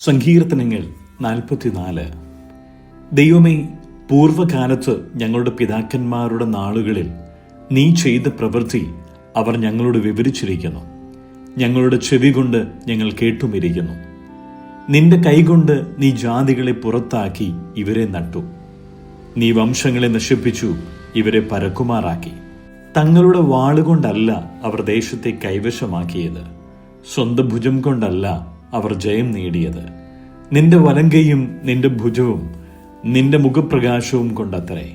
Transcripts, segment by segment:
സങ്കീർത്തനങ്ങൾ 44. ദൈവമേ, പൂർവ്വകാലത്ത് ഞങ്ങളുടെ പിതാക്കന്മാരുടെ നാളുകളിൽ നീ ചെയ്ത പ്രവൃത്തി അവർ ഞങ്ങളോട് വിവരിച്ചിരിക്കുന്നു. ഞങ്ങളുടെ ചെവി കൊണ്ട് ഞങ്ങൾ കേട്ടുമിരിക്കുന്നു. നിന്റെ കൈകൊണ്ട് നീ ജാതികളെ പുറത്താക്കി ഇവരെ നട്ടു. നീ വംശങ്ങളെ നശിപ്പിച്ചു, ഇവരെ പരക്കുമാറാക്കി. തങ്ങളുടെ വാളുകൊണ്ടല്ല അവർ ദേശത്തെ കൈവശമാക്കിയത്, സ്വന്തം ഭുജം കൊണ്ടല്ല അവർ ജയം നേടിയത്. നിന്റെ വലങ്കയും നിന്റെ ഭുജവും നിന്റെ മുഖപ്രകാശവും കൊണ്ടത്രേ.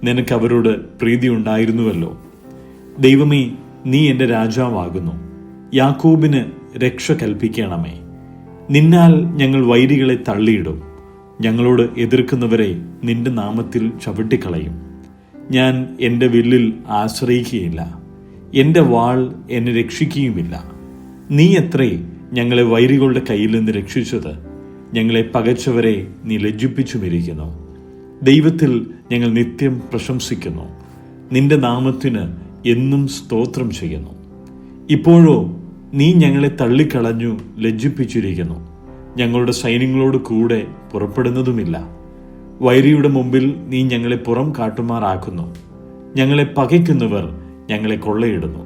നിനക്ക് അവരോട് പ്രീതി ഉണ്ടായിരുന്നുവല്ലോ. ദൈവമേ, നീ എൻ്റെ രാജാവാകുന്നു. യാക്കോബിന് രക്ഷ കൽപ്പിക്കണമേ. നിന്നാൽ ഞങ്ങൾ വൈരികളെ തള്ളിയിടും. ഞങ്ങളോട് എതിർക്കുന്നവരെ നിന്റെ നാമത്തിൽ ചവിട്ടിക്കളയും. ഞാൻ എൻ്റെ വില്ലിൽ ആശ്രയിക്കുകയില്ല, എൻ്റെ വാൾ എന്നെ രക്ഷിക്കുകയുമില്ല. നീ എത്രേ ഞങ്ങളെ വൈരികളുടെ കയ്യിൽ നിന്ന് രക്ഷിച്ചത്. ഞങ്ങളെ പകച്ചവരെ നീ ലജ്ജിപ്പിച്ചുമിരിക്കുന്നു. ദൈവത്തിൽ ഞങ്ങൾ നിത്യം പ്രശംസിക്കുന്നു. നിന്റെ നാമത്തിന് എന്നും സ്തോത്രം ചെയ്യുന്നു. ഇപ്പോഴോ നീ ഞങ്ങളെ തള്ളിക്കളഞ്ഞു ലജ്ജിപ്പിച്ചിരിക്കുന്നു. ഞങ്ങളുടെ സൈന്യങ്ങളോട് കൂടെ പുറപ്പെടുന്നതുമില്ല. വൈരിയുടെ മുമ്പിൽ നീ ഞങ്ങളെ പുറം കാട്ടുമാറാക്കുന്നു. ഞങ്ങളെ പകയ്ക്കുന്നവർ ഞങ്ങളെ കൊള്ളയിടുന്നു.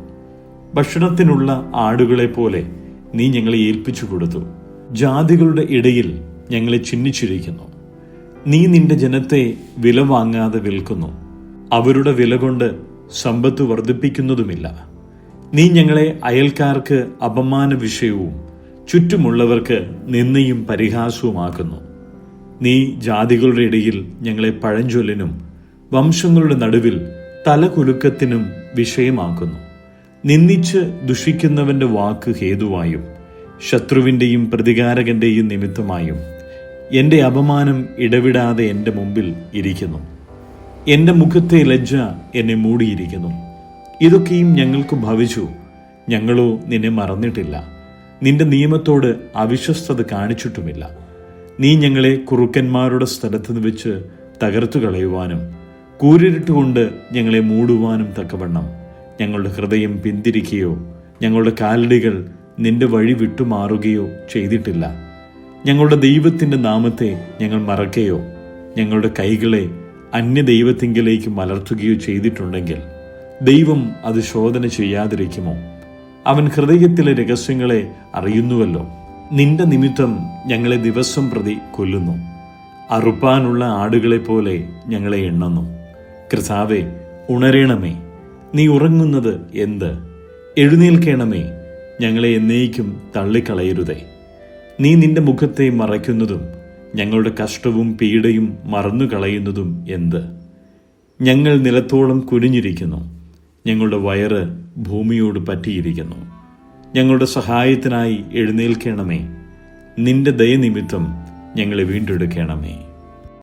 ഭക്ഷണത്തിനുള്ള ആടുകളെ പോലെ നീ ഞങ്ങളെ ഏൽപ്പിച്ചു കൊടുത്തു. ജാതികളുടെ ഇടയിൽ ഞങ്ങളെ ചിഹ്നിച്ചിരിക്കുന്നു. നീ നിന്റെ ജനത്തെ വില വാങ്ങാതെ വിൽക്കുന്നു. അവരുടെ വില കൊണ്ട് സമ്പത്ത് വർദ്ധിപ്പിക്കുന്നതുമില്ല. നീ ഞങ്ങളെ അയൽക്കാർക്ക് അപമാന വിഷയവും ചുറ്റുമുള്ളവർക്ക് നിന്ദയും പരിഹാസവുമാക്കുന്നു. നീ ജാതികളുടെ ഇടയിൽ ഞങ്ങളെ പഴഞ്ചൊല്ലിനും വംശങ്ങളുടെ നടുവിൽ തലകുലുക്കത്തിനും വിഷയമാക്കുന്നു. നിന്ദിച്ച് ദുഷിക്കുന്നവന്റെ വാക്ക് ഹേതുവായും ശത്രുവിൻ്റെയും പ്രതികാരകന്റെയും നിമിത്തമായും എൻ്റെ അപമാനം ഇടവിടാതെ എൻ്റെ മുമ്പിൽ ഇരിക്കുന്നു. എൻ്റെ മുഖത്തെ ലജ്ജ എന്നെ മൂടിയിരിക്കുന്നു. ഇതൊക്കെയും ഞങ്ങൾക്ക് ഭവിച്ചു. ഞങ്ങളോ നിന്നെ മറന്നിട്ടില്ല. നിന്റെ നിയമത്തോട് അവിശ്വസ്തത കാണിച്ചിട്ടുമില്ല. നീ ഞങ്ങളെ കുറുക്കന്മാരുടെ സ്ഥലത്ത് വെച്ച് തകർത്തു കളയുവാനും കൂരിരുട്ടുകൊണ്ട് ഞങ്ങളെ മൂടുവാനും തക്കവണ്ണം ഞങ്ങളുടെ ഹൃദയം പിന്തിരിക്കുകയോ ഞങ്ങളുടെ കാലടികൾ നിന്റെ വഴി വിട്ടുമാറുകയോ ചെയ്തിട്ടില്ല. ഞങ്ങളുടെ ദൈവത്തിൻ്റെ നാമത്തെ ഞങ്ങൾ മറക്കുകയോ ഞങ്ങളുടെ കൈകളെ അന്യദൈവത്തിങ്കിലേക്ക് മലർത്തുകയോ ചെയ്തിട്ടുണ്ടെങ്കിൽ ദൈവം അത് ശോധന ചെയ്യാതിരിക്കുമോ? അവൻ ഹൃദയത്തിലെ രഹസ്യങ്ങളെ അറിയുന്നുവല്ലോ. നിന്റെ നിമിത്തം ഞങ്ങളെ ദിവസം പ്രതി കൊല്ലുന്നു. അറുപ്പാനുള്ള ആടുകളെ പോലെ ഞങ്ങളെ എണ്ണുന്നു. കർത്താവേ, ഉണരണമേ. നീ ഉറങ്ങുന്നത് എന്ത്? എഴുന്നേൽക്കണമേ. ഞങ്ങളെ എന്നേക്കും തള്ളിക്കളയരുതേ. നീ നിന്റെ മുഖത്തെ മറയ്ക്കുന്നതും ഞങ്ങളുടെ കഷ്ടവും പീഡയും മറന്നു കളയുന്നതും എന്ത്? ഞങ്ങൾ നിലത്തോളം കുനിഞ്ഞിരിക്കുന്നു. ഞങ്ങളുടെ വയറ് ഭൂമിയോട് പറ്റിയിരിക്കുന്നു. ഞങ്ങളുടെ സഹായത്തിനായി എഴുന്നേൽക്കണമേ. നിന്റെ ദയനിമിത്തം ഞങ്ങളെ വീണ്ടെടുക്കണമേ.